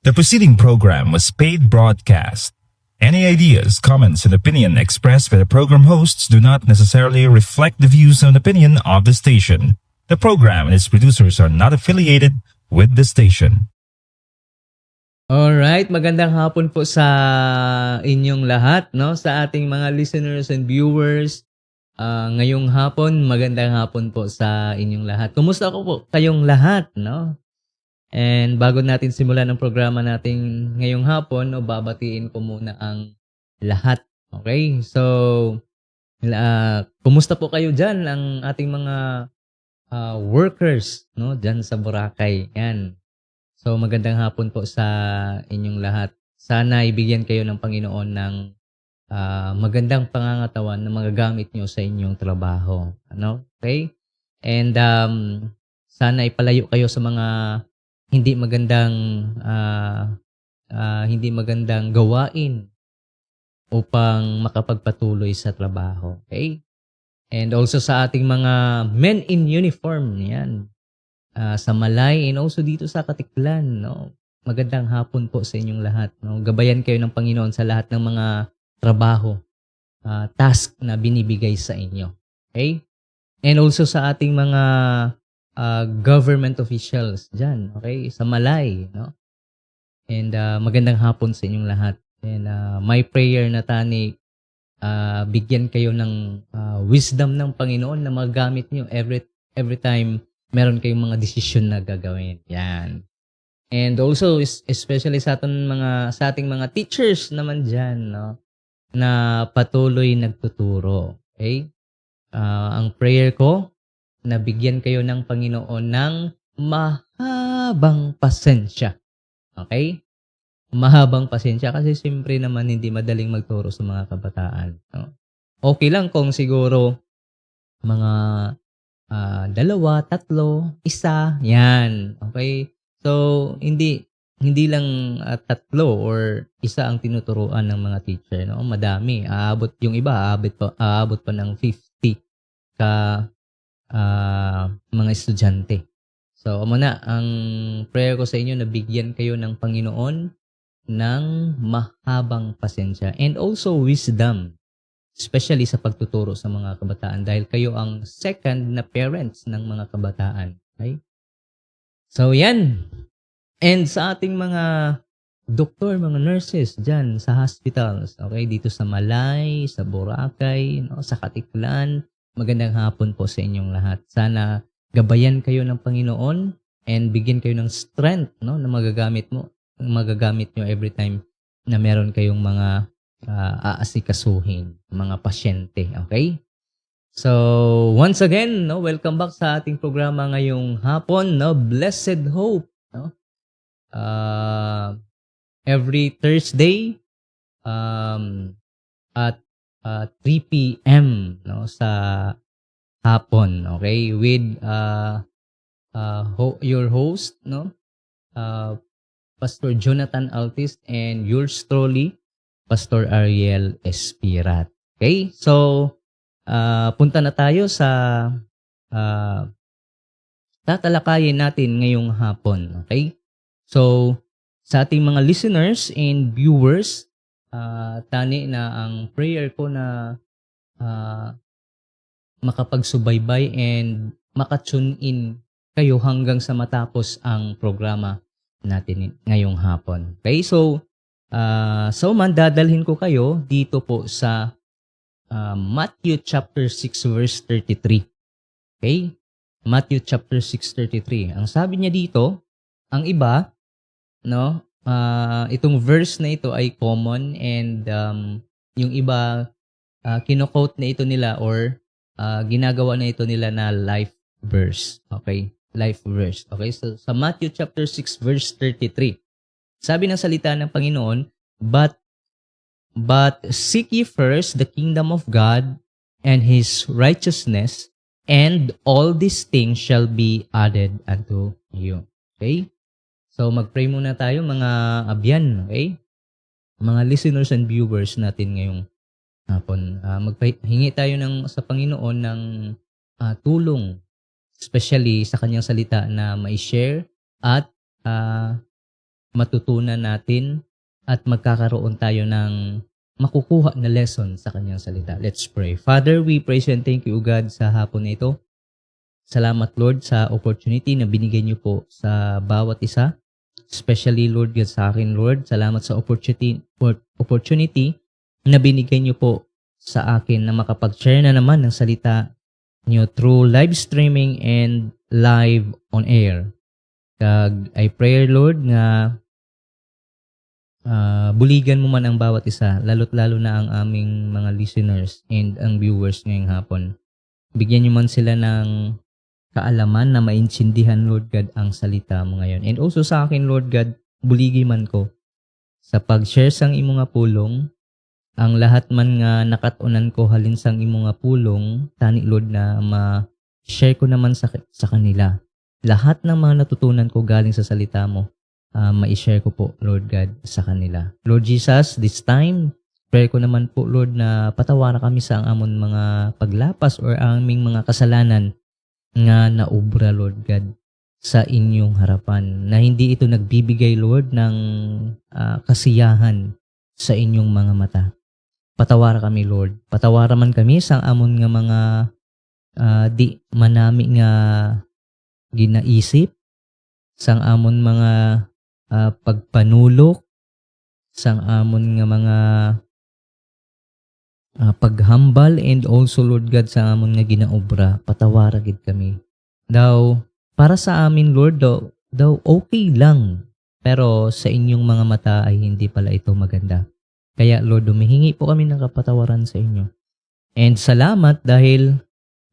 The preceding program was paid broadcast. Any ideas, comments, and opinion expressed by the program hosts do not necessarily reflect the views and opinion of the station. The program and its producers are not affiliated with the station. Alright, magandang hapon po sa inyong lahat, no? Sa ating mga listeners and viewers. Ngayong hapon, magandang hapon po sa inyong lahat. Kumusta po kayong lahat, no? And bago natin simulan ang programa natin ngayong hapon, no, babatiin ko muna ang lahat. Okay? So, kumusta po kayo dyan, ang ating mga workers, no? Dyan sa Boracay. Yan. So, magandang hapon po sa inyong lahat. Sana ibigyan kayo ng Panginoon ng magandang pangangatawan na magagamit nyo sa inyong trabaho. Ano? Okay? And sana ipalayo kayo sa mga hindi magandang gawain upang makapagpatuloy sa trabaho. Okay? And also sa ating mga men in uniform, yan. Sa Malay and also dito sa Katiklan, no? Magandang hapon po sa inyong lahat, no? Gabayan kayo ng Panginoon sa lahat ng mga trabaho, task na binibigay sa inyo. Okay? And also sa ating mga government officials dyan, okay? Sa Malay, no? And magandang hapon sa inyong lahat. And my prayer na tani, bigyan kayo ng wisdom ng Panginoon na magamit nyo every time meron kayong mga desisyon na gagawin. Yan. And also, especially sa ating mga teachers naman dyan, no? Na patuloy nagtuturo. Okay? Ang prayer ko, na bigyan kayo ng Panginoon ng mahabang pasensya. Okay? Mahabang pasensya kasi siyempre naman hindi madaling magturo sa mga kabataan. No? Okay lang kung siguro mga 2, 3, 1, yan. Okay? So, hindi lang 3 or 1 ang tinuturuan ng mga teacher, no? Madami. Yung iba aabot pa ng 50 ka mga estudyante. So, muna ang prayer ko sa inyo na bigyan kayo ng Panginoon ng mahabang pasensya and also wisdom. Especially sa pagtuturo sa mga kabataan dahil kayo ang second na parents ng mga kabataan. Okay? So, yan. And sa ating mga doktor, mga nurses dyan sa hospitals, okay, dito sa Malay, sa Boracay, no, sa Katiklan, magandang hapon po sa inyong lahat. Sana gabayan kayo ng Panginoon and bigyan kayo ng strength, no, na magagamit nyo every time na meron kayong mga aasikasuhin, mga pasyente, okay? So, once again, no, welcome back sa ating programa ngayong hapon, no, Blessed Hope, no? Every Thursday at 3 p.m. no, sa hapon, okay? With your host, no? Pastor Jonathan Altist and yours truly, Pastor Ariel Espirat. Okay? So, punta na tayo sa tatalakayin natin ngayong hapon. Okay? So, sa ating mga listeners and viewers, tani na ang prayer ko na makapagsubaybay and makatune in kayo hanggang sa matapos ang programa natin ngayong hapon. Okay? So, mandadalhin ko kayo dito po sa Matthew chapter 6 verse 33. Okay? Matthew chapter 6:33. Ang sabi niya dito, ang iba, no, itong verse na ito ay common and yung iba kino-quote na ito nila or ginagawa na ito nila na life verse. Okay? Life verse. Okay? So sa Matthew chapter 6 verse 33. Sabi ng salita ng Panginoon, But seek ye first the kingdom of God and His righteousness, and all these things shall be added unto you. Okay? So, mag-pray muna tayo mga abyan, okay? Mga listeners and viewers natin ngayong hapon. Hingi tayo sa Panginoon ng tulong, especially sa kanyang salita na ma-share at matutunan natin at magkakaroon tayo ng makukuha na lesson sa kanyang salita. Let's pray. Father, we praise and thank you, God, sa hapon na ito. Salamat, Lord, sa opportunity na binigay niyo po sa bawat isa. Especially, Lord, God, sa akin, Lord. Salamat sa opportunity na binigay niyo po sa akin na makapag-share na naman ng salita niyo through live streaming and live on air. Kag I pray, Lord, nga buligan mo man ang bawat isa, lalo't lalo na ang aming mga listeners and ang viewers ngayong hapon. Bigyan niyo man sila ng kaalaman na maintindihan, Lord God, ang salita mo ngayon. And also sa akin, Lord God, buligi man ko sa pag-share sang imo nga pulong, ang lahat man nga nakatunan ko halin sang imo nga pulong, tani, Lord, na ma-share ko naman sa kanila. Lahat ng mga natutunan ko galing sa salita mo, ma-share ko po, Lord God, sa kanila. Lord Jesus, this time, prayer ko naman po, Lord, na patawaran kami sa amon mga paglapas or aming mga kasalanan nga naubra, Lord God, sa inyong harapan. Na hindi ito nagbibigay, Lord, ng kasiyahan sa inyong mga mata. Patawaran kami, Lord. Patawaran man kami sa amon nga mga di manami nga ginaisip, sang amon mga pagpanulok, sang amon nga mga paghambal, and also, Lord God, sa amon nga ginaobra. Patawara gid kami. Daw, para sa amin, Lord, daw okay lang. Pero sa inyong mga mata ay hindi pala ito maganda. Kaya, Lord, humihingi po kami ng kapatawaran sa inyo. And salamat dahil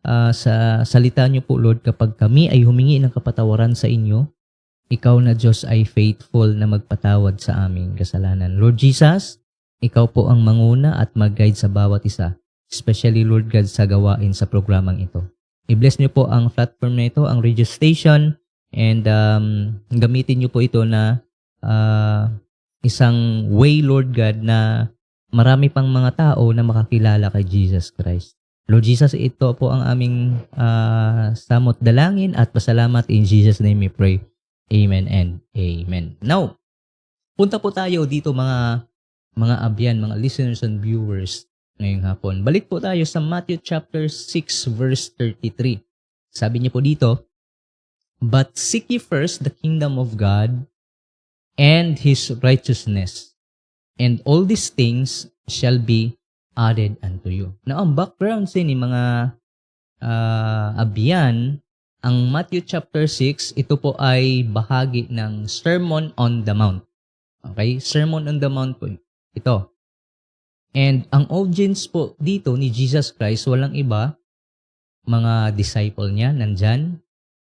sa salita niyo po, Lord, kapag kami ay humingi ng kapatawaran sa inyo, ikaw na Diyos ay faithful na magpatawad sa aming kasalanan. Lord Jesus, ikaw po ang manguna at mag-guide sa bawat isa, especially, Lord God, sa gawain sa programang ito. I-bless niyo po ang platform na ito, ang radio station, and gamitin niyo po ito na isang way, Lord God, na marami pang mga tao na makakilala kay Jesus Christ. Lord Jesus, ito po ang aming samot dalangin at pasalamat. In Jesus' name we pray. Amen and amen. Now, punta po tayo dito mga abyan, mga listeners and viewers ngayong hapon. Balik po tayo sa Matthew chapter 6 verse 33. Sabi niya po dito, "But seek ye first the kingdom of God and His righteousness, and all these things shall be added unto you." Now, ang background sa ni mga abyan, ang Matthew chapter 6, ito po ay bahagi ng Sermon on the Mount. Okay? Sermon on the Mount po ito. And ang audience po dito ni Jesus Christ, walang iba, mga disciple niya, nandyan.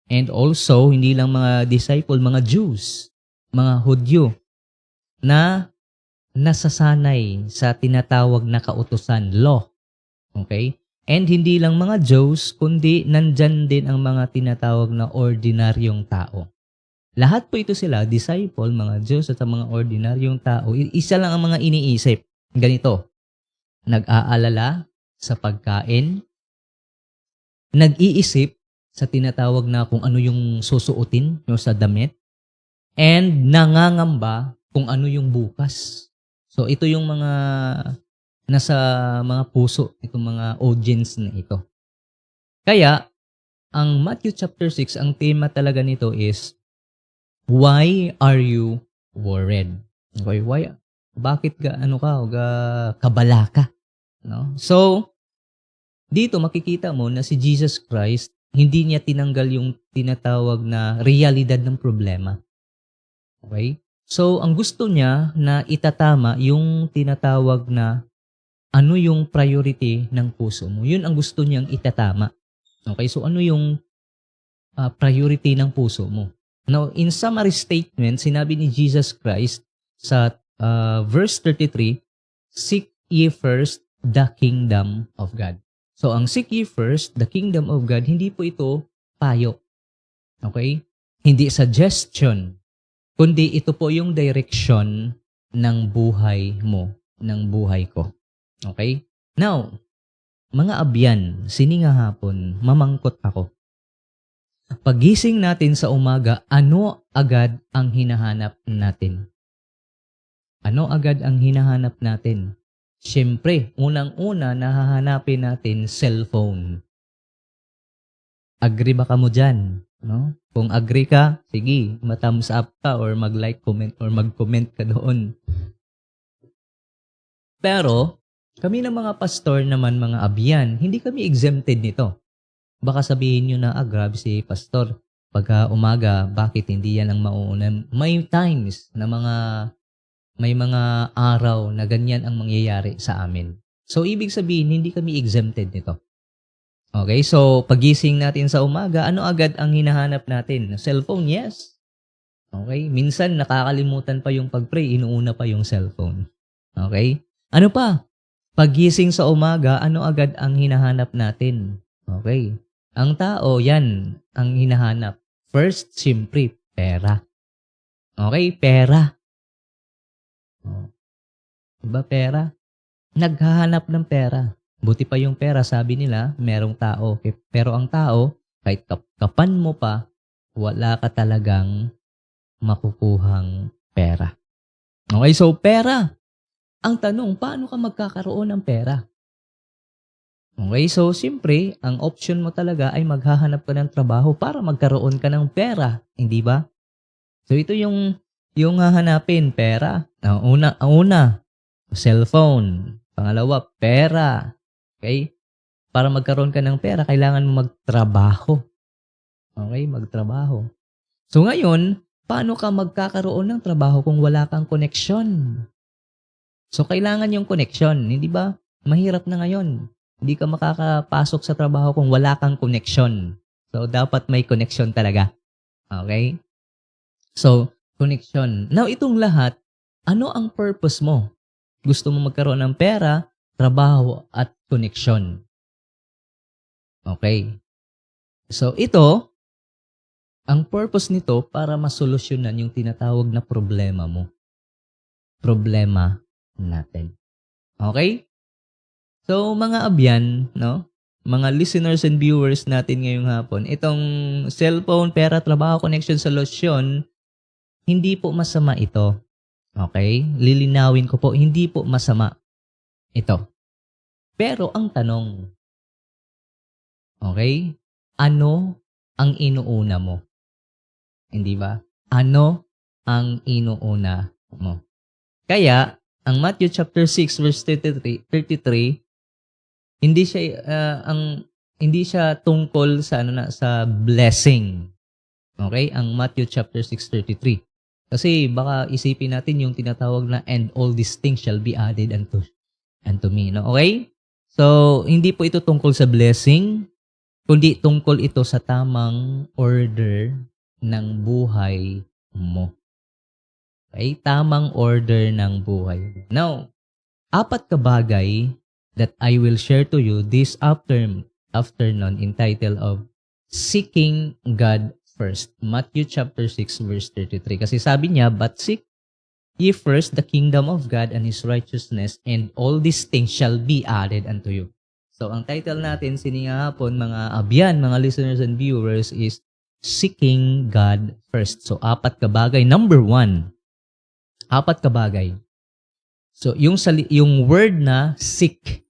And also, hindi lang mga disciple, mga Jews, mga Hudyo, na nasasanay sa tinatawag na kautusan, law. Okay? And hindi lang mga Jews, kundi nandyan din ang mga tinatawag na ordinaryong tao. Lahat po ito sila, disciple, mga Jews at mga ordinaryong tao. Isa lang ang mga iniisip. Ganito, nag-aalala sa pagkain, nag-iisip sa tinatawag na kung ano yung susuotin sa damit, and nangangamba kung ano yung bukas. So ito yung mga nasa mga puso, itong mga audience na ito. Kaya, ang Matthew chapter 6, ang tema talaga nito is, why are you worried? Okay, why? Bakit kabala ka? No? So, dito makikita mo na si Jesus Christ, hindi niya tinanggal yung tinatawag na realidad ng problema. Okay? So, ang gusto niya na itatama yung tinatawag na ano yung priority ng puso mo. Yun ang gusto niyang itatama. Okay? So, ano yung priority ng puso mo? Now, in summary statement, sinabi ni Jesus Christ sa verse 33, "Seek ye first the kingdom of God." So, ang seek ye first the kingdom of God, hindi po ito payo. Okay? Hindi suggestion, kundi ito po yung direction ng buhay mo, ng buhay ko. Okay? Now, mga abyan, sininga hapon, mamangkot ako. Pagising natin sa umaga, ano agad ang hinahanap natin? Ano agad ang hinahanap natin? Siyempre, unang-una nahahanapin natin cellphone. Agree ba ka mo dyan? No? Kung agree ka, sige, thumbs up ka or mag-like, comment, or mag-comment ka doon. Pero, kami ng mga pastor naman, mga abyan, hindi kami exempted nito. Baka sabihin nyo na, grabe si pastor. Pagka umaga, bakit hindi yan ang mauuna? May times na may mga araw na ganyan ang mangyayari sa amin. So, ibig sabihin, hindi kami exempted nito. Okay, so pagising natin sa umaga, ano agad ang hinahanap natin? Cellphone, yes. Okay, minsan nakakalimutan pa yung pag-pray, inuuna pa yung cellphone. Okay, ano pa? Pagising sa umaga, ano agad ang hinahanap natin? Okay, ang tao, yan ang hinahanap. First, siyempre, pera. Okay, pera. Diba pera? Naghahanap ng pera. Buti pa yung pera, sabi nila, merong tao. Pero ang tao, kahit kapan mo pa, wala ka talagang makukuhang pera. Okay, so pera. Ang tanong, paano ka magkakaroon ng pera? Okay, so siyempre, ang option mo talaga ay maghahanap ka ng trabaho para magkaroon ka ng pera. Hindi ba? So ito yung hahanapin, pera. Ang una, cellphone. Pangalawa, pera. Okay? Para magkaroon ka ng pera, kailangan mo magtrabaho. Okay? Magtrabaho. So ngayon, paano ka magkakaroon ng trabaho kung wala kang koneksyon? So kailangan yung koneksyon, hindi ba? Mahirap na ngayon. Hindi ka makakapasok sa trabaho kung wala kang koneksyon. So dapat may koneksyon talaga. Okay? So, koneksyon. Now, itong lahat, ano ang purpose mo? Gusto mo magkaroon ng pera, trabaho, at koneksyon. Okay. So, ito, ang purpose nito para masolusyonan yung tinatawag na problema mo. Problema natin. Okay? So, mga abyan, no? Mga listeners and viewers natin ngayong hapon, itong cellphone, pera, trabaho, connection, solusyon, hindi po masama ito. Okay? Lilinawin ko po, hindi po masama ito. Pero ang tanong, okay? Ano ang inuuna mo? Hindi ba? Ano ang inuuna mo? Kaya, ang Matthew chapter 6 verse 33, hindi siya tungkol sa sa blessing. Okay? Ang Matthew chapter 6:33. Kasi baka isipin natin yung tinatawag na and all these things shall be added unto me. No? Okay? So, hindi po ito tungkol sa blessing, kundi tungkol ito sa tamang order ng buhay mo. Okay? Tamang order ng buhay mo. Now, 4 kabagay that I will share to you this afternoon entitled of Seeking God First. Matthew chapter 6 verse 33. Kasi sabi niya, but seek ye first the kingdom of God and His righteousness, and all these things shall be added unto you. So, ang title natin, siningahapon, mga abyan, mga listeners and viewers, is Seeking God First. So, 4 kabagay. Number 1, 4 kabagay. So, yung word na seek.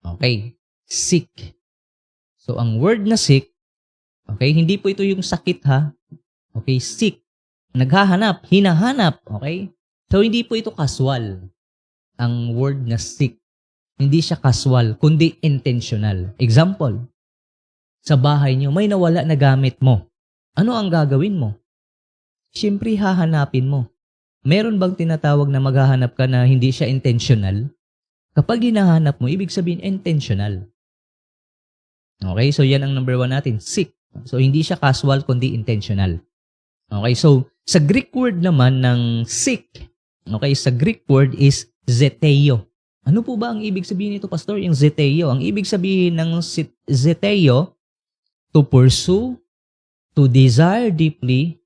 Okay? Seek. So, ang word na seek, okay, hindi po ito yung sakit ha. Okay, seek. Naghahanap, hinahanap, okay? So, hindi po ito casual. Ang word na seek. Hindi siya casual, kundi intentional. Example, sa bahay niyo, may nawala na gamit mo. Ano ang gagawin mo? Siyempre, hahanapin mo. Meron bang tinatawag na maghahanap ka na hindi siya intentional? Kapag hinahanap mo, ibig sabihin intentional. Okay, so yan ang number 1 natin, seek. So, hindi siya casual, kundi intentional. Okay, so, sa Greek word naman ng seek, okay, sa Greek word is zeteo. Ano po ba ang ibig sabihin nito, Pastor? Yung zeteo. Ang ibig sabihin ng zeteo, to pursue, to desire deeply,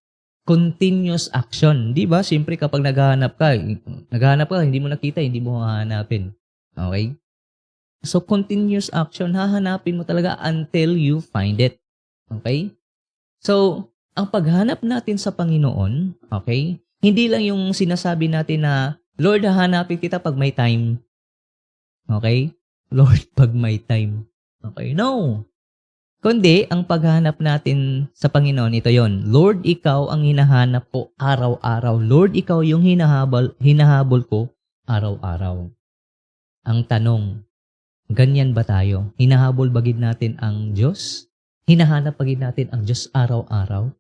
continuous action. Di ba? Siyempre, kapag naghahanap ka, hindi mo nakita, hindi mo hahanapin. Okay? So, continuous action, hahanapin mo talaga until you find it. Okay? So, ang paghanap natin sa Panginoon, okay, hindi lang yung sinasabi natin na, Lord, hahanapin kita pag may time. Okay? Lord, pag may time. Okay? No. Kundi, ang paghanap natin sa Panginoon, ito yon. Lord, ikaw ang hinahanap ko araw-araw. Lord, ikaw yung hinahabol ko araw-araw. Ang tanong, ganyan ba tayo? Hinahabol bagid natin ang Diyos? Hinahanap bagid natin ang Diyos araw-araw?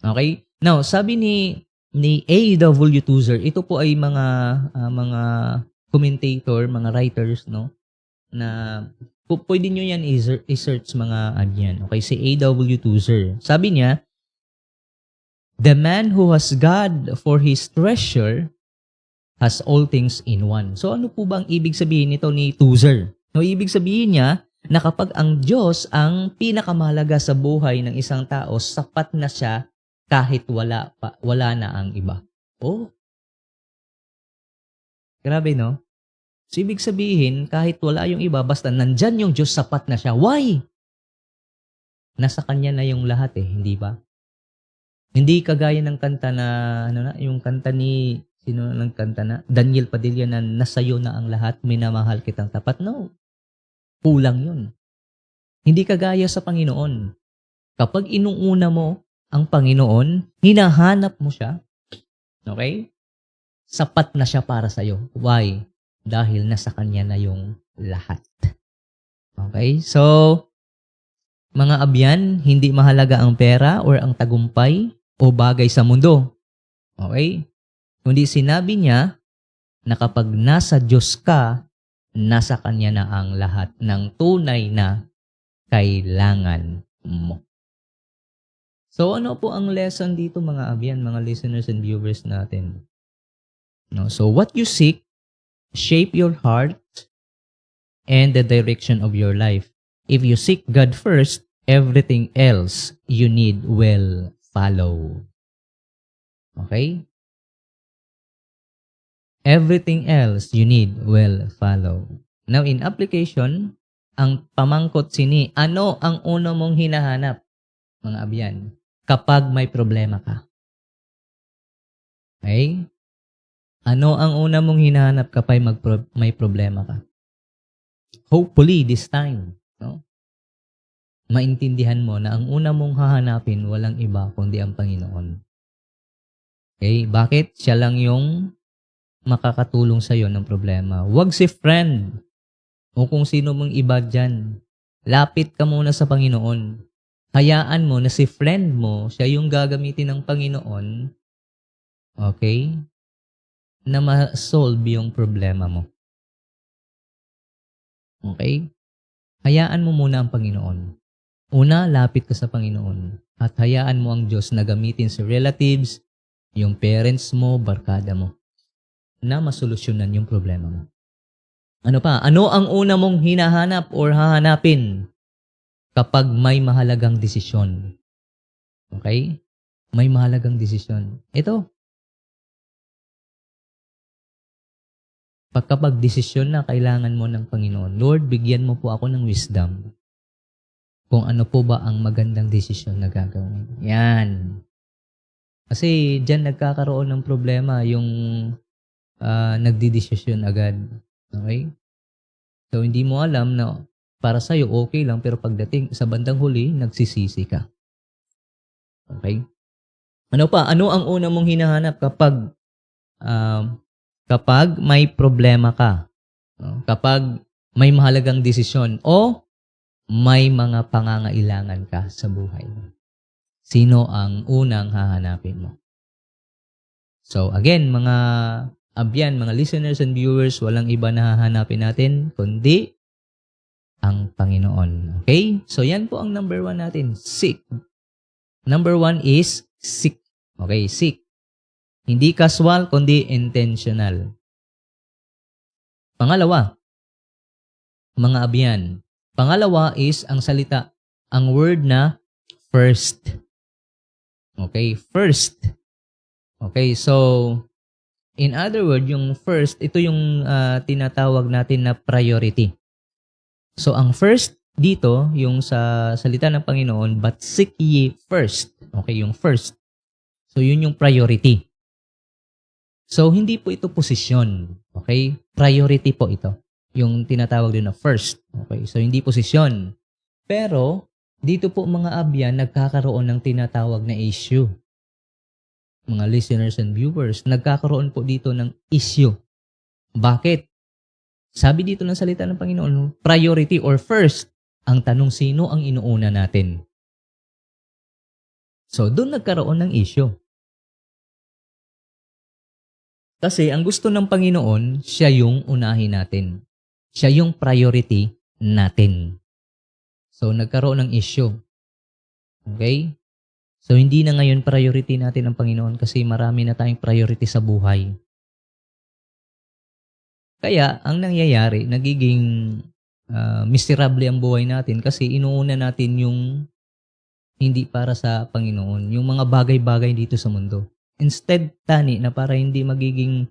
Okay? Now, sabi ni A.W. Tozer, ito po ay mga commentator, mga writers, no? Na pwede nyo yan i-search mga adyan. Okay, si A.W. Tozer. Sabi niya, the man who has God for his treasure has all things in one. So ano po ba ang ibig sabihin nito ni Tozer? No, ibig sabihin niya na kapag ang Diyos ang pinakamahalaga sa buhay ng isang tao, sapat na siya kahit wala na ang iba. Oh. Grabe, no? So, ibig sabihin, kahit wala yung iba, basta nandyan yung Diyos, sapat na siya. Why? Nasa Kanya na yung lahat hindi ba? Hindi kagaya ng kanta na, yung kanta ni, sino lang kanta na? Daniel Padilla na nasayo na ang lahat, minamahal kitang tapat. No. Kulang yun. Hindi kagaya sa Panginoon. Kapag inuuna mo ang Panginoon, hinahanap mo siya, okay? Sapat na siya para sa'yo. Why? Dahil nasa Kanya na yung lahat. Okay? So, mga abyan, hindi mahalaga ang pera or ang tagumpay o bagay sa mundo. Okay? Kundi sinabi niya na kapag nasa Diyos ka, nasa Kanya na ang lahat ng tunay na kailangan mo. So, ano po ang lesson dito mga abyan, mga listeners and viewers natin? No? So, what you seek shape your heart and the direction of your life. If you seek God first, everything else you need will follow. Okay? Everything else you need will follow. Now, in application, ang pamangkot sini, ano ang uno mong hinahanap, mga abyan, kapag may problema ka? Okay? Ano ang una mong hinahanap kapag may problema ka? Hopefully, this time, no? Maintindihan mo na ang una mong hahanapin walang iba kundi ang Panginoon. Okay? Bakit? Siya lang yung makakatulong sa'yo ng problema. Huwag si friend o kung sino mong iba dyan. Lapit ka muna sa Panginoon. Hayaan mo na si friend mo, siya yung gagamitin ng Panginoon, okay, na ma-solve yung problema mo. Okay? Hayaan mo muna ang Panginoon. Una, lapit ka sa Panginoon. At hayaan mo ang Diyos na gamitin sa relatives, yung parents mo, barkada mo, na masolusyonan yung problema mo. Ano pa? Ano ang una mong hinahanap or hahanapin kapag may mahalagang desisyon? Okay? May mahalagang desisyon. Ito. Kapag desisyon na kailangan mo ng Panginoon, Lord, bigyan mo po ako ng wisdom kung ano po ba ang magandang desisyon na gagawin. Yan. Kasi dyan nagkakaroon ng problema yung nagdidesisyon agad. Okay? So, hindi mo alam na para sa'yo okay lang, pero pagdating sa bandang huli, nagsisisi ka. Okay? Ano pa? Ano ang una mong hinahanap kapag may problema ka? Kapag may mahalagang desisyon o may mga pangangailangan ka sa buhay mo? Sino ang unang hahanapin mo? So, again, mga abyan, mga listeners and viewers, walang iba na hahanapin natin kundi ang Panginoon. Okay? So, yan po ang number 1 natin. Seek. Number 1 is seek. Okay, seek. Hindi casual, kundi intentional. Pangalawa, mga abyan. Pangalawa is ang salita, ang word na first. Okay, first. Okay, so, in other words, yung first, ito yung tinatawag natin na priority. So, ang first dito, yung sa salita ng Panginoon, but seek ye first. Okay, yung first. So, yun yung priority. So, hindi po ito posisyon. Okay? Priority po ito. Yung tinatawag din na first. Okay? So, hindi posisyon. Pero, dito po mga abyan, nagkakaroon ng tinatawag na issue. Mga listeners and viewers, nagkakaroon po dito ng issue. Bakit? Sabi dito ng salita ng Panginoon, priority or first. Ang tanong, sino ang inuuna natin? So, doon nagkaroon ng issue. Kasi ang gusto ng Panginoon, siya yung unahin natin. Siya yung priority natin. So, nagkaroon ng issue. Okay? So, hindi na ngayon priority natin ang Panginoon kasi marami na tayong priority sa buhay. Kaya, ang nangyayari, nagiging miserable ang buhay natin kasi inuuna natin yung hindi para sa Panginoon, yung mga bagay-bagay dito sa mundo. Instead, tani, na para hindi magiging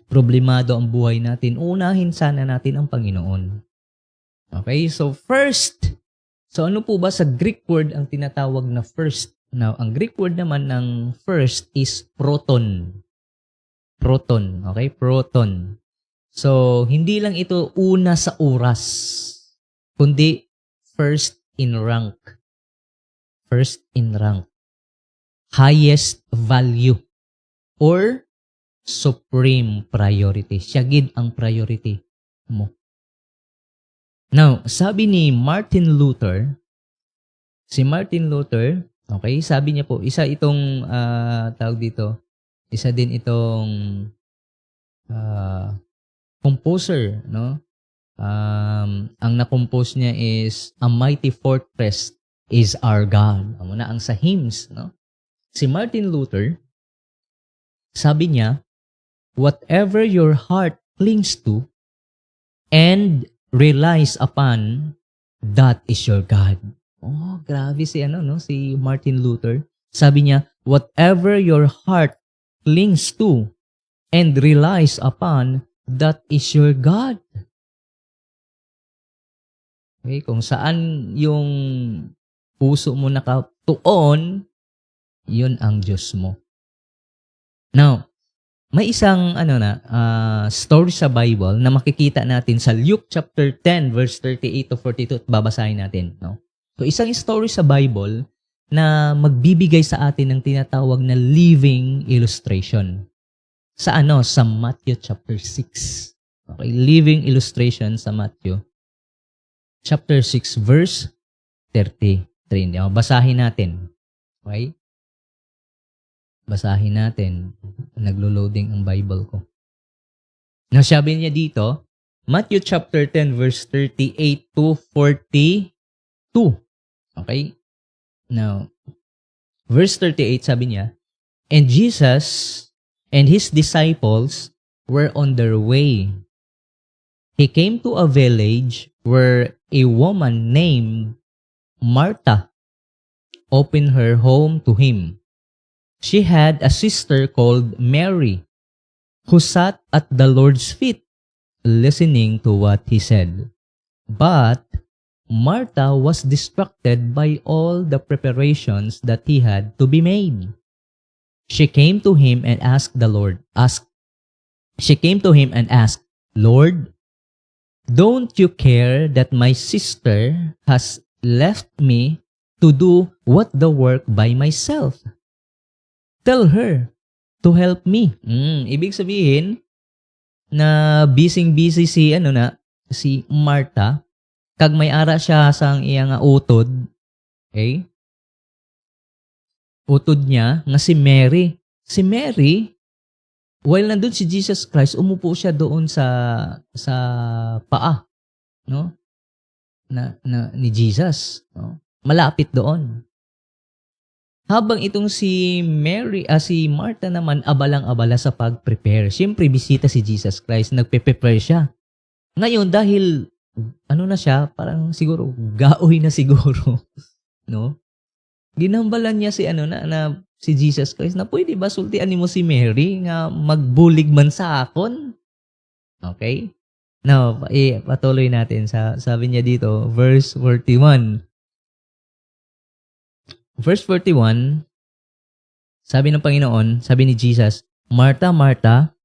problemado ang buhay natin, unahin sana natin ang Panginoon. Okay? So, first. So, ano po ba sa Greek word ang tinatawag na first? Now, ang Greek word naman ng first is proton. Proton. Okay? Proton. So, hindi lang ito una sa oras, kundi first in rank. First in rank. Highest value. Or supreme priority. Siya gid ang priority mo. Now, sabi ni Martin Luther, si Martin Luther, okay, sabi niya po, isa itong, tawag dito, isa din itong composer, no? Ang na-compose niya is A Mighty Fortress is Our God. Amo na ang sa hymns, no? Si Martin Luther, sabi niya, whatever your heart clings to and relies upon, that is your God. Oh, grabe si si Martin Luther. Sabi niya, whatever your heart clings to and relies upon, that is your God. Okay, kung saan yung puso mo nakatuon, yun ang Diyos mo. Now, may isang story sa Bible na makikita natin sa Luke chapter 10 verse 38 to 42 at babasahin natin, no? So isang story sa Bible na magbibigay sa atin ng tinatawag na living illustration. Sa sa Matthew chapter 6. Okay, living illustration sa Matthew chapter 6 verse 33. Basahin natin. Okay? Basahin natin. Naglo-loading ang Bible ko. Now, sabi niya dito, Matthew chapter 10 verse 38 to 42. Okay? Now, verse 38 sabi niya, and Jesus and his disciples were on their way. He came to a village where a woman named Martha opened her home to him. She had a sister called Mary, who sat at the Lord's feet, listening to what he said. But Martha was distracted by all the preparations that he had to be made. She came to him and asked, Lord, don't you care that my sister has left me to do what the work by myself? Tell her to help me. Ibig sabihin na busy si Martha kag may ara siya sang iyang utod. Okay? Utod niya nga si Mary. Si Mary, while nandun si Jesus Christ, umupo siya doon sa paa, no? Ni Jesus, no? Malapit doon. Habang itong si Martha naman abalang-abala sa pag-prepare. Siyempre, bisita si Jesus Christ, nagpe-prepare siya. Ngayon, dahil, na siya, parang siguro, gaoy na siguro, no? Ginambalan niya si, si Jesus Christ, na pwede ba sultian mo si Mary, nga magbulig man sa akon? Okay? Now, patuloy natin. Sabi niya dito, verse 41. Verse 41, sabi ng Panginoon, sabi ni Jesus, Martha, Martha,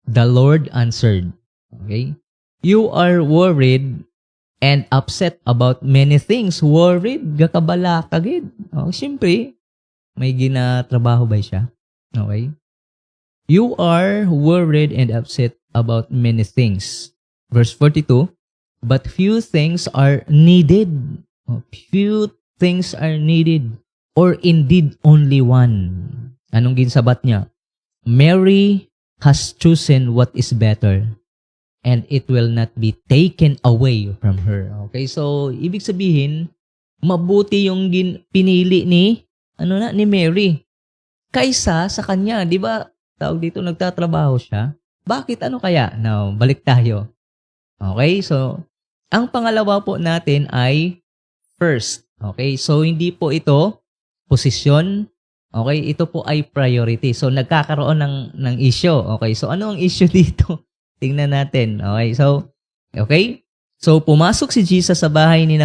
the Lord answered. Okay? You are worried and upset about many things. Worried, gakabala kagid. Oh, siyempre, may ginatrabaho ba siya? Okay? You are worried and upset about many things. Verse 42, but few things are needed. Oh, few things are needed. Or indeed only one. Anong ginsabat niya? Mary has chosen what is better, and it will not be taken away from her. Okay, so ibig sabihin, mabuti yung pinili ni Mary kaysa sa kanya, 'di ba? Tawag dito, nagtatrabaho siya. Bakit ano kaya? Now, balik tayo. Okay, so ang pangalawa po natin ay first. Okay, so hindi po ito posisyon. Okay, ito po ay priority. So nagkakaroon ng issue. Okay, so ano ang issue dito? Tingnan natin. Okay, so pumasok si Jesus sa bahay ni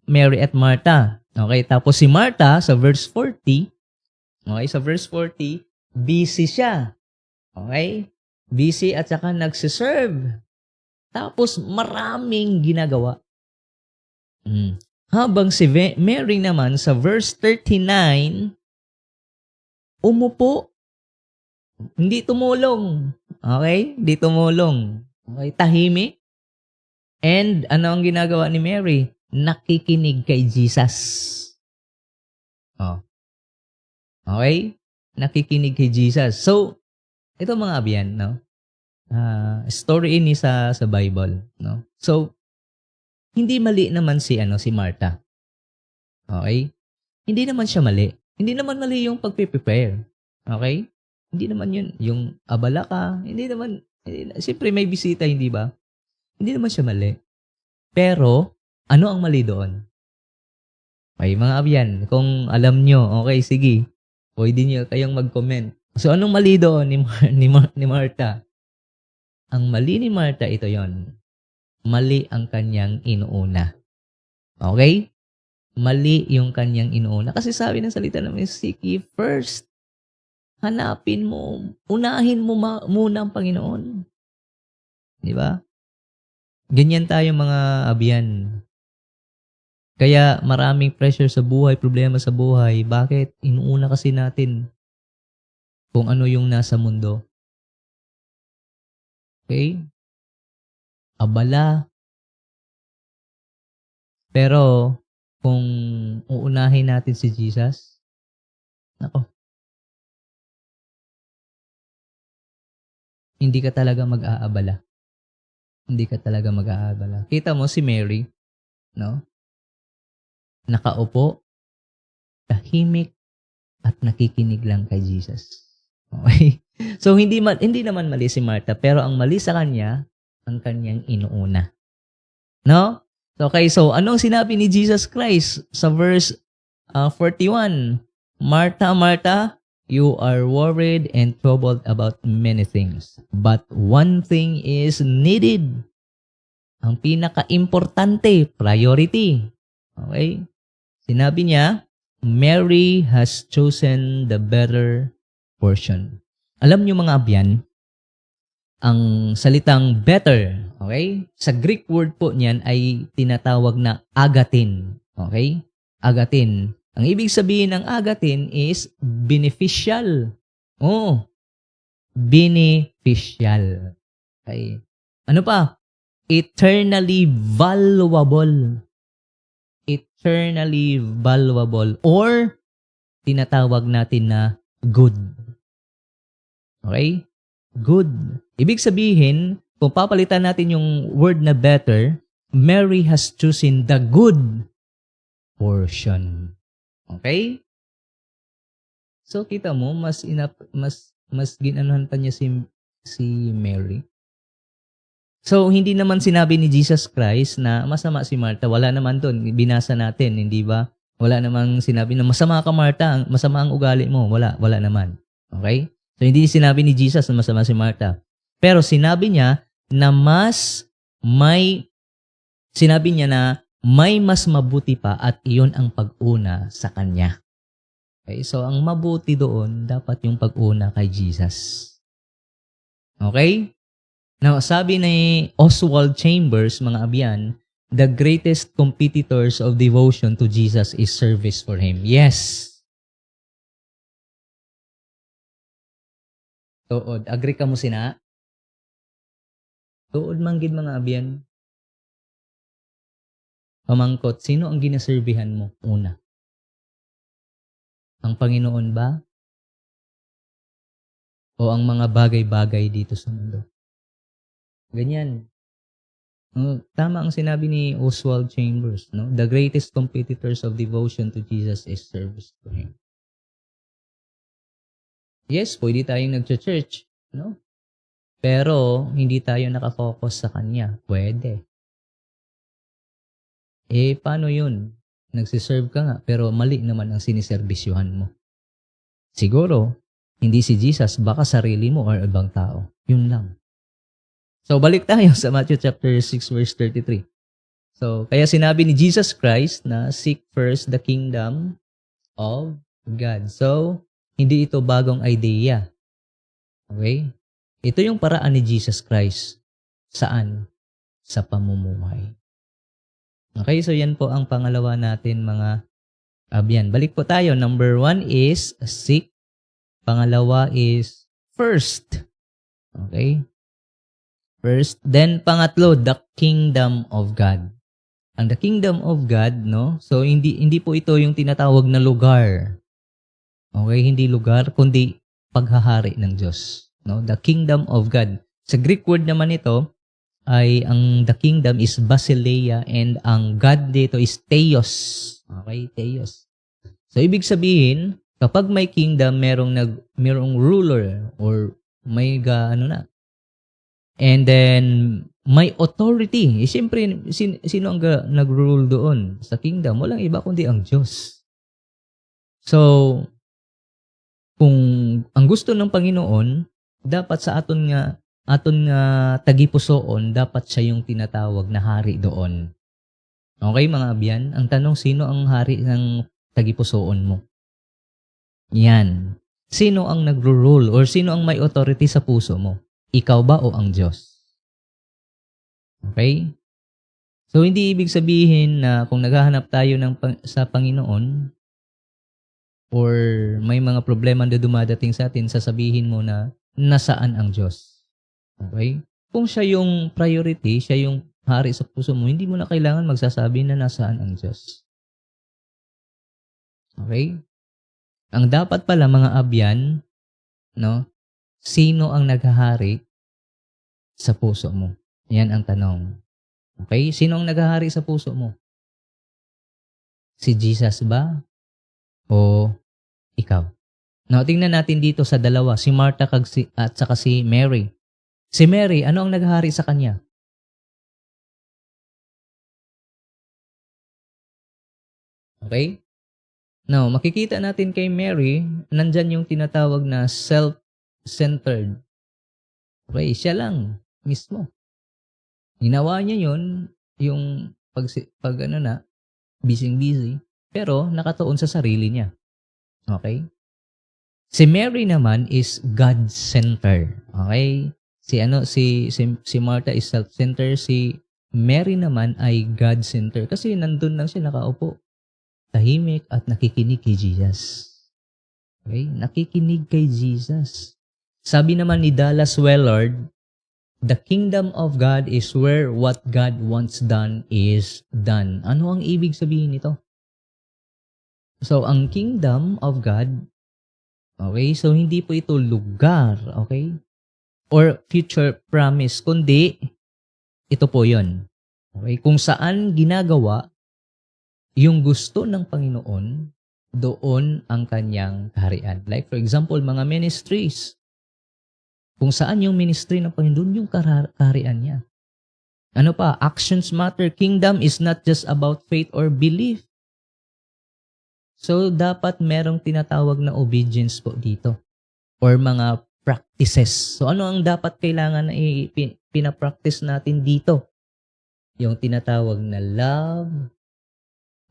Mary at Martha. Okay, tapos si Martha sa verse 40, okay, sa verse 40, busy siya. Okay, busy at saka nagsiserve. Tapos maraming ginagawa. Habang si Mary naman sa verse 39, umupo. Hindi tumulong. Okay? Hindi tumulong. Okay? Tahimik. And ano ang ginagawa ni Mary? Nakikinig kay Jesus. Oh. Okay? Nakikinig kay Jesus. So, ito mga abyan, no? Story ini sa Bible, no? So, hindi mali naman si Martha. Okay? Hindi naman siya mali. Hindi naman mali yung pagpe-prepare. Okay? Hindi naman yun. Yung abala ka, siyempre may bisita, hindi ba? Hindi naman siya mali. Pero, ano ang mali doon? Okay, mga abyan, kung alam nyo, okay, sige. Pwede nyo kayong mag-comment. So, anong mali doon ni Martha? Ang mali ni Martha, ito yon. Mali ang kanyang inuuna. Okay? Mali yung kanyang inuuna. Kasi sabi ng salita namin, seek ye first. Hanapin mo, unahin mo muna ang Panginoon. Di ba? Ganyan tayo mga abyan. Kaya maraming pressure sa buhay, problema sa buhay. Bakit? Inuuna kasi natin kung ano yung nasa mundo. Okay? Abala. Pero, kung uunahin natin si Jesus, nako, hindi ka talaga mag-aabala. Hindi ka talaga mag-aabala. Kita mo si Mary, no? Nakaupo, tahimik, at nakikinig lang kay Jesus. Okay? So, hindi naman mali si Martha, pero ang mali sa kanya, ang kanyang inuuna. No? Okay, so anong sinabi ni Jesus Christ sa verse 41? Martha, Martha, you are worried and troubled about many things. But one thing is needed. Ang pinaka-importante, priority. Okay? Sinabi niya, Mary has chosen the better portion. Alam niyo mga abyan, ang salitang better, okay? Sa Greek word po niyan ay tinatawag na agatin. Okay? Agatin. Ang ibig sabihin ng agatin is beneficial. Oh, beneficial. Okay. Ano pa? Eternally valuable. Eternally valuable. Or, tinatawag natin na good. Okay? Good. Ibig sabihin, kung papalitan natin yung word na better, Mary has chosen the good portion. Okay? So, kita mo, mas ginanuhan pa niya si Mary. So, hindi naman sinabi ni Jesus Christ na masama si Martha. Wala naman doon. Binasa natin, hindi ba? Wala namang sinabi na masama ka, Martha. Masama ang ugali mo. Wala naman. Okay? So, hindi sinabi ni Jesus na masama si Martha. Pero sinabi niya na mas sinabi niya na may mas mabuti pa at iyon ang pag-una sa kanya. Okay? So, ang mabuti doon, dapat yung pag-una kay Jesus. Okay? Now, sabi ni Oswald Chambers, mga abyan, the greatest competitors of devotion to Jesus is service for Him. Yes. Tuod. Agree ka mo sina? Tuod manggid mga abyan. Pamangkot, sino ang ginaserbihan mo? Una. Ang Panginoon ba? O ang mga bagay-bagay dito sa mundo? Ganyan. Tama ang sinabi ni Oswald Chambers, no? The greatest competitors of devotion to Jesus is service to Him. Yes, pwede tayong nag-church, no? Pero hindi tayo nakafocus sa Kanya. Pwede. Paano yun? Nagsiserve ka nga, pero mali naman ang siniservisyohan mo. Siguro, hindi si Jesus, baka sarili mo or ibang tao. Yun lang. So, balik tayo sa Matthew chapter 6, verse 33. So, kaya sinabi ni Jesus Christ na seek first the kingdom of God. So, hindi ito bagong idea. Okay? Ito yung paraan ni Jesus Christ. Saan? Sa pamumuhay. Okay, so yan po ang pangalawa natin, mga abyan. Balik po tayo. Number 1 is seek. Pangalawa is first. Okay? First. Then, pangatlo, the kingdom of God. Ang the kingdom of God, no? So, hindi po ito yung tinatawag na lugar. Okay? Hindi lugar, kundi paghahari ng Diyos. No? The kingdom of God. Sa Greek word naman ito, ay ang the kingdom is basileia and ang God dito is theos. Okay? Theos. So, ibig sabihin, kapag may kingdom, merong ruler or may and then, may authority. Siyempre, sino ang nag-rule doon sa kingdom? Walang iba kundi ang Diyos. So, kung ang gusto ng Panginoon, dapat sa aton nga tagipusoon, dapat siya yung tinatawag na hari doon. Okay, mga abyan? Ang tanong, sino ang hari ng tagipusoon mo? Yan. Sino ang nagro-rule or sino ang may authority sa puso mo? Ikaw ba o ang Diyos? Okay? So, hindi ibig sabihin na kung naghahanap tayo sa Panginoon or may mga problema na dumadating sa atin, sasabihin mo na nasaan ang Diyos. Okay? Kung siya yung priority, siya yung hari sa puso mo, hindi mo na kailangan magsasabi na nasaan ang Diyos. Okay? Ang dapat pala, mga abyan, no? Sino ang naghahari sa puso mo? Yan ang tanong. Okay? Sino ang naghahari sa puso mo? Si Jesus ba? O ikaw? Now, tingnan natin dito sa dalawa, si Martha at saka si Mary. Si Mary, ano ang naghahari sa kanya? Okay? Now, makikita natin kay Mary, nandyan yung tinatawag na self-centered. Okay, siya lang mismo. Ginawa niya yun, yung busy-busy, pero nakatuon sa sarili niya. Okay? Si Mary naman is God-centered. Okay? Si Martha is self-centered, si Mary naman ay God-centered kasi nandun lang siya nakaupo. Tahimik at nakikinig kay Jesus. Okay? Nakikinig kay Jesus. Sabi naman ni Dallas Willard, the kingdom of God is where what God wants done is done. Ano ang ibig sabihin nito? So, ang kingdom of God, okay? So, hindi po ito lugar, okay? Or future promise, kundi ito po yon. Okay? Kung saan ginagawa yung gusto ng Panginoon, doon ang kanyang kaharian. Like for example, mga ministries. Kung saan yung ministry ng Panginoon, yung kaharian niya. Ano pa? Actions matter. Kingdom is not just about faith or belief. So, dapat merong tinatawag na obedience po dito. Or mga practices. So, ano ang dapat kailangan na pinapractice natin dito? yung tinatawag na love,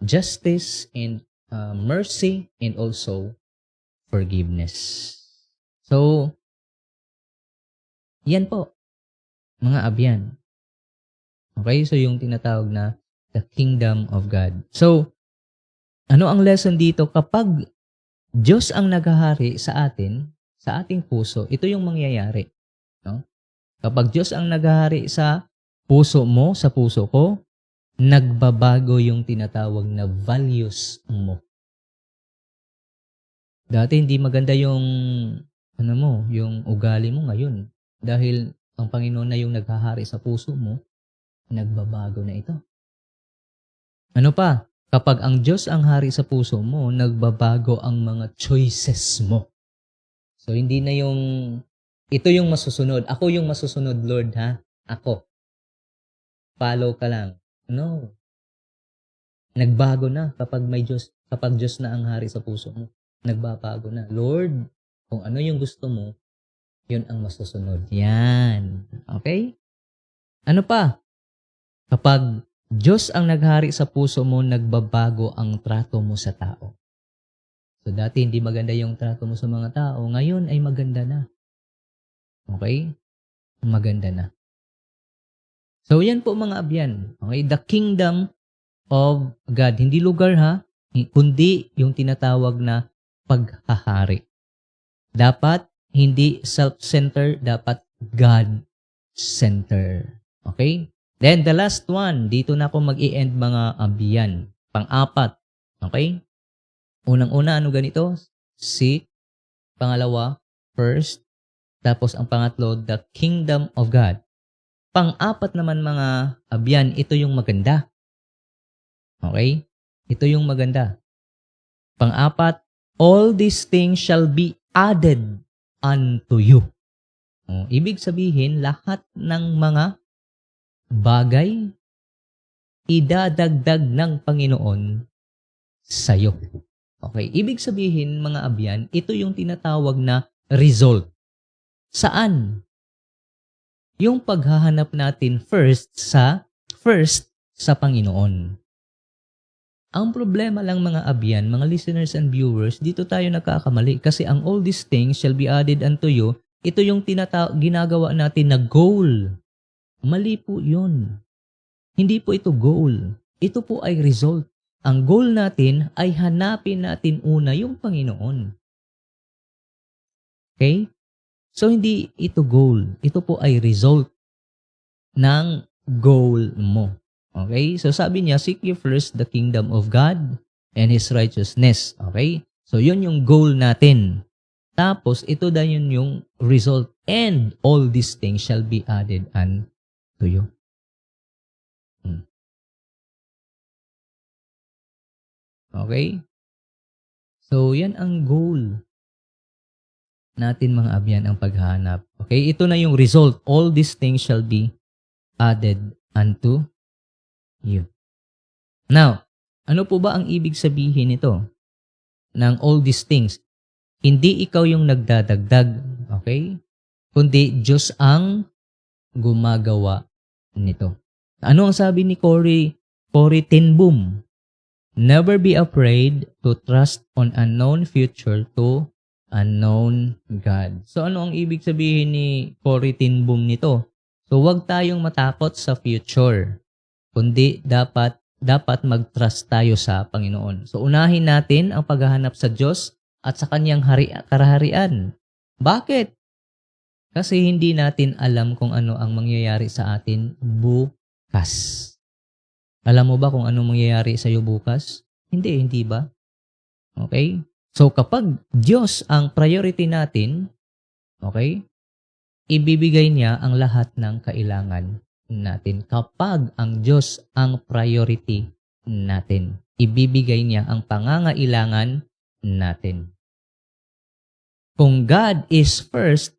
justice, and mercy, and also forgiveness. So, yan po, mga abyan. Okay? So, yung tinatawag na the kingdom of God. So, ano ang lesson dito? Kapag Diyos ang naghahari sa atin, sa ating puso, ito yung mangyayari. No? Kapag Diyos ang naghahari sa puso mo, sa puso ko, nagbabago yung tinatawag na values mo. Dati hindi maganda yung yung ugali mo ngayon. Dahil ang Panginoon na yung naghahari sa puso mo, nagbabago na ito. Ano pa? Kapag ang Diyos ang hari sa puso mo, nagbabago ang mga choices mo. So, hindi na ito yung masusunod. Ako yung masusunod, Lord, ha? Ako. Follow ka lang. No. Nagbago na kapag kapag Diyos na ang hari sa puso mo. Nagbabago na. Lord, kung ano yung gusto mo, yun ang masusunod. Yan. Okay? Ano pa? Kapag Diyos ang naghari sa puso mo, nagbabago ang trato mo sa tao. So dati hindi maganda yung trato mo sa mga tao, ngayon ay maganda na. Okay? Maganda na. So yan po mga abyan. Okay? The kingdom of God. Hindi lugar ha, kundi yung tinatawag na paghahari. Dapat hindi self-centered, dapat God-centered. Okay? Then the last one, dito na ako mag-i-end mga abyan. Pang-apat. Okay? Unang-una, ano ganito? Seek. Pangalawa, first. Tapos ang pangatlo, the kingdom of God. Pang-apat naman mga abyan, ito yung maganda. Okay? Ito yung maganda. Pang-apat, all these things shall be added unto you. Ibig sabihin, lahat ng mga bagay, idadagdag ng Panginoon sa'yo. Okay? Ibig sabihin, mga abyan, ito yung tinatawag na result. Saan? Yung paghahanap natin first sa Panginoon. Ang problema lang mga abyan, mga listeners and viewers, dito tayo nagkakamali kasi ang all these things shall be added unto you, ito yung ginagawa natin na goal. Mali po yun. Hindi po ito goal. Ito po ay result. Ang goal natin ay hanapin natin una yung Panginoon. Okay? So, hindi ito goal. Ito po ay result ng goal mo. Okay? So, sabi niya, seek ye first the kingdom of God and His righteousness. Okay? So, yun yung goal natin. Tapos, ito na yun yung result. And all these things shall be added unto you. Okay? So, yan ang goal natin mga abyan, ang paghahanap. Okay? Ito na yung result. All these things shall be added unto you. Now, ano po ba ang ibig sabihin nito? Ng all these things? Hindi ikaw yung nagdadagdag. Okay? Kundi Diyos ang gumagawa nito. Ano ang sabi ni Corrie ten Boom? Never be afraid to trust on unknown future to unknown God. So ano ang ibig sabihin ni Corrie ten Boom nito? So huwag tayong matakot sa future, kundi dapat mag-trust tayo sa Panginoon. So unahin natin ang paghahanap sa Diyos at sa kanyang karaharian. Bakit? Kasi hindi natin alam kung ano ang mangyayari sa atin bukas. Alam mo ba kung anong mangyayari sa iyo bukas? Hindi ba? Okay? So kapag Diyos ang priority natin, okay, ibibigay niya ang lahat ng kailangan natin. Kapag ang Diyos ang priority natin, ibibigay niya ang pangangailangan natin. Kung God is first,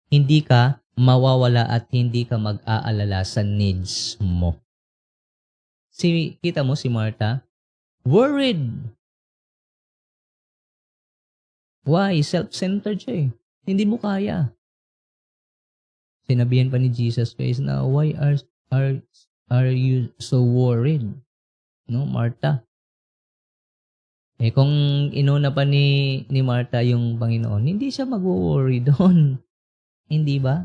hindi ka mawawala at hindi ka mag-aalala sa needs mo. Kita mo si Martha? Worried. Why? Self-centered siya eh. Hindi mo kaya. Sinabihan pa ni Jesus Christ na, why are you so worried? No, Martha. Kung inuna pa ni Martha yung Panginoon, hindi siya mag-worry doon. Hindi ba?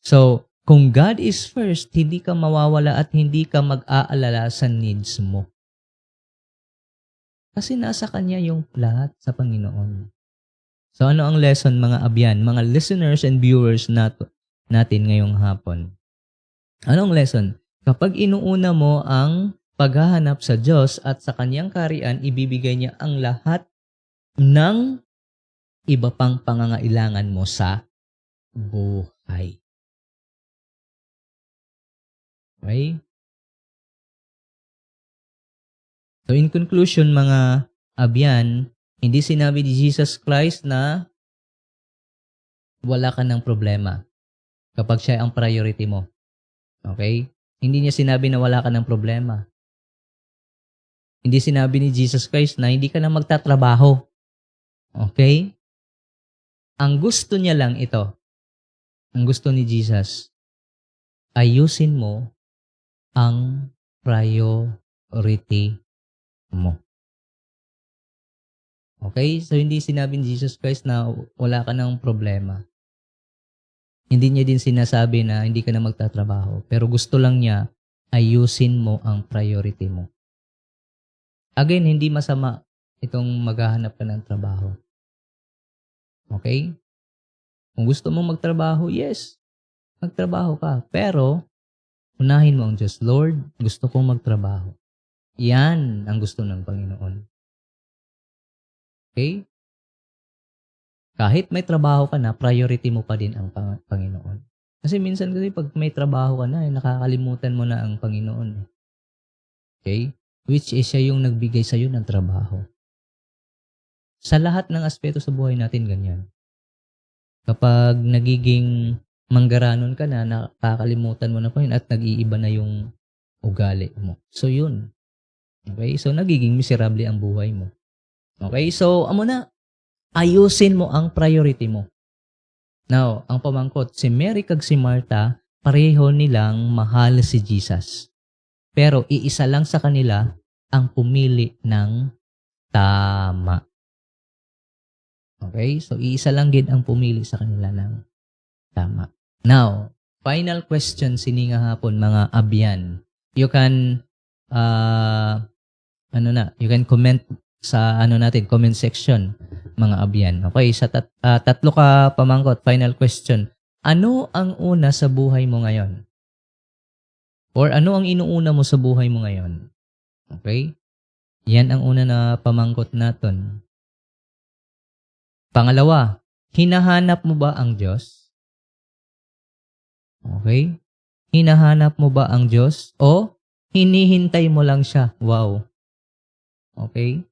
So, kung God is first, hindi ka mawawala at hindi ka mag-aalala sa needs mo. Kasi nasa Kanya yung lahat sa Panginoon. So, ano ang lesson mga abyan, mga listeners and viewers natin ngayong hapon? Anong lesson? Kapag inuuna mo ang paghahanap sa Diyos at sa Kanyang kaharian, ibibigay niya ang lahat ng iba pang pangangailangan mo sa buhay. Okay? So in conclusion mga abyan, hindi sinabi ni Jesus Christ na wala ka ng problema kapag siya ang priority mo. Okay? Hindi niya sinabi na wala ka ng problema. Hindi sinabi ni Jesus Christ na hindi ka na magtatrabaho. Okay? Ang gusto niya lang ito. Ang gusto ni Jesus, ayusin mo ang priority mo. Okay? So, hindi sinabi ni Jesus Christ na wala ka ng problema. Hindi niya din sinasabi na hindi ka na magtatrabaho. Pero gusto lang niya, ayusin mo ang priority mo. Again, hindi masama itong maghahanap ka ng trabaho. Okay? Kung gusto mong magtrabaho, yes, magtrabaho ka. Pero, unahin mo ang Diyos. Lord, gusto kong magtrabaho. Yan ang gusto ng Panginoon. Okay? Kahit may trabaho ka na, priority mo pa din ang Panginoon. Kasi minsan pag may trabaho ka na, nakakalimutan mo na ang Panginoon. Okay? Which is siya yung nagbigay sa'yo ng trabaho. Sa lahat ng aspeto sa buhay natin, ganyan. Kapag nagiging manggaranon ka na, nakakalimutan mo na po yun at nag-iiba na yung ugali mo. So, yun. Okay? So, nagiging miserable ang buhay mo. Okay? So, amo na, ayusin mo ang priority mo. Now, ang pamangkot, si Mary kag si Martha, pareho nilang mahal si Jesus. Pero, iisa lang sa kanila ang pumili ng tama. Okay? So, iisa lang gid ang pumili sa kanila ng tama. Now, final question sininga hapon mga abyan. You can you can comment sa comment section mga abyan. Okay, sa tatlo ka pamangkot, final question. Ano ang una sa buhay mo ngayon? Or ano ang inuuna mo sa buhay mo ngayon? Okay? Yan ang una na pamangkot natin. Pangalawa, hinahanap mo ba ang Diyos? Okay? Hinahanap mo ba ang Diyos? O hinihintay mo lang siya? Wow. Okay?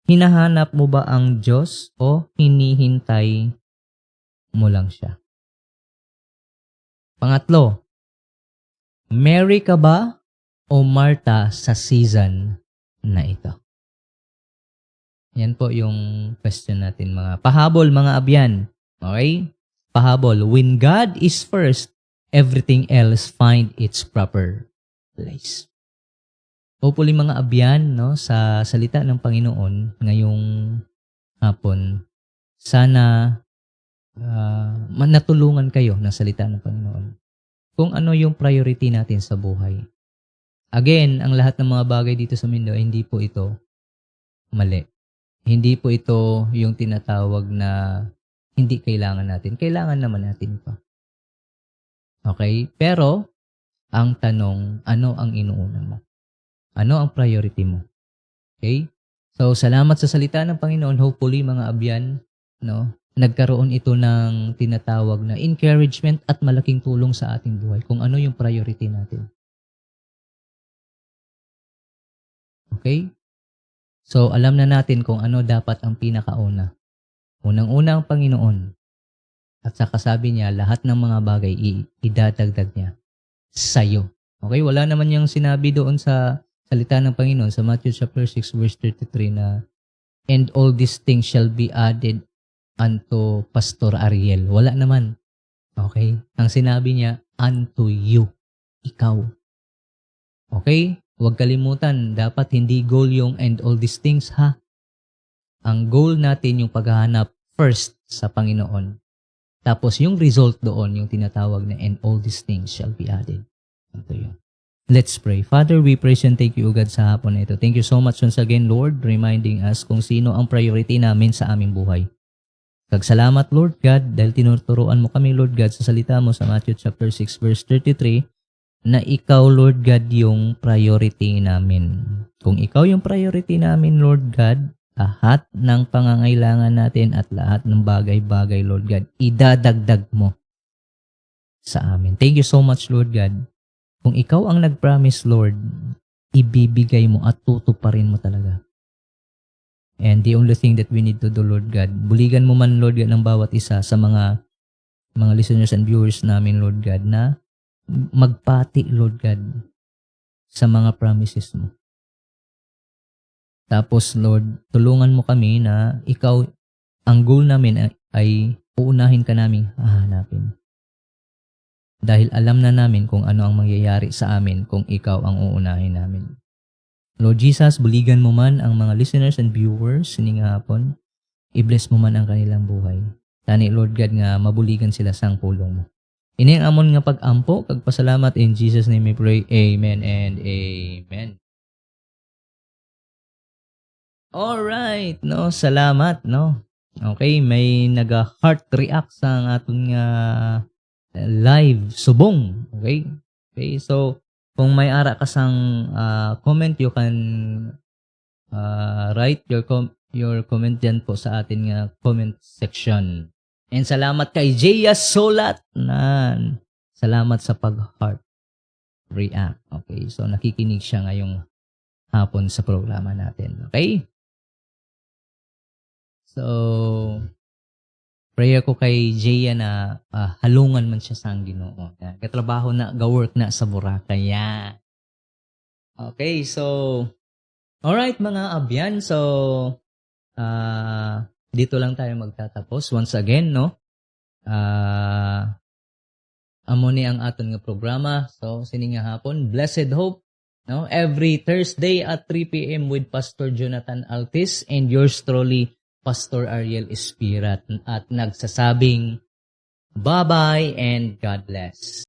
Hinahanap mo ba ang Diyos? O hinihintay mo lang siya? Pangatlo, Mary ka ba o Martha sa season na ito? Yan po yung question natin mga pahabol mga abyan. Okay? Pahabol. When God is first, everything else find its proper place. Hopefully mga abyan, no, sa salita ng Panginoon ngayong hapon, sana natulungan kayo ng salita ng Panginoon. Kung ano yung priority natin sa buhay. Again, ang lahat ng mga bagay dito sa mundo, hindi po ito mali. Hindi po ito yung tinatawag na hindi kailangan natin. Kailangan naman natin pa. Okay? Pero, ang tanong, ano ang inuuna mo? Ano ang priority mo? Okay? So, salamat sa salita ng Panginoon. Hopefully, mga abyan, no, nagkaroon ito ng tinatawag na encouragement at malaking tulong sa ating buhay kung ano yung priority natin. Okay? So, alam na natin kung ano dapat ang pinakauna. Unang-una ang Panginoon. At saka sabi niya, lahat ng mga bagay idadagdag niya sa'yo. Okay? Wala naman yung sinabi doon sa salita ng Panginoon sa Matthew chapter 6 verse 33 na and all these things shall be added unto Pastor Ariel. Wala naman. Okay? Ang sinabi niya, unto you. ikaw. Okay? Huwag kalimutan, dapat hindi goal yung and all these things, ha? Ang goal natin yung paghahanap first sa Panginoon. Tapos yung result doon, yung tinatawag na and all these things shall be added unto you. Let's pray. Father, we praise and thank you, God, sa hapon na ito. Thank you so much once again, Lord, reminding us kung sino ang priority namin sa aming buhay. Kagsalamat, Lord God, dahil tinuturuan mo kami, Lord God, sa salita mo sa Matthew chapter 6, verse 33, na ikaw, Lord God, yung priority namin. Kung ikaw yung priority namin, Lord God, lahat ng pangangailangan natin at lahat ng bagay-bagay, Lord God, idadagdag mo sa amin. Thank you so much, Lord God. Kung ikaw ang nag-promise, Lord, ibibigay mo at tutuparin mo talaga. And the only thing that we need to do, Lord God, buligan mo man, Lord God, ng bawat isa sa mga listeners and viewers namin, Lord God, na magpati, Lord God, sa mga promises mo. Tapos, Lord, tulungan mo kami na ikaw, ang goal namin ay uunahin ka naming hahanapin. Dahil alam na namin kung ano ang mangyayari sa amin kung ikaw ang uunahin namin. Lord Jesus, buligan mo man ang mga listeners and viewers sining hapon. I-bless mo man ang kanilang buhay. Tani, Lord God, nga mabuligan sila sang pulong mo. Ini ang amon nga pag-ampo, kagpasalamat in Jesus' name we pray. Amen and amen. Alright, no, salamat, no. Okay, may naga-heart react sa aton nga live subong. Okay? Okay, so kung may ara ka sang comment, you can write your comment dyan po sa atin nga comment section. And salamat kay Jaya Solat. Salamat sa pag-heart react. Okay, so nakikinig siya ngayong hapon sa programa natin. Okay? So, prayer ko kay Jaya na halungan man siya sa Ginoo. Katrabaho na, ga-work na sa Boracay. Yeah. Okay, so, alright mga abyan. So, dito lang tayo magtatapos. Once again, no? Amo ni ang aton nga programa. So, sining nga hapon, Blessed Hope. No? Every Thursday at 3 p.m. with Pastor Jonathan Altis and yours truly, Pastor Ariel Espirat, at nagsasabing, bye-bye and God bless.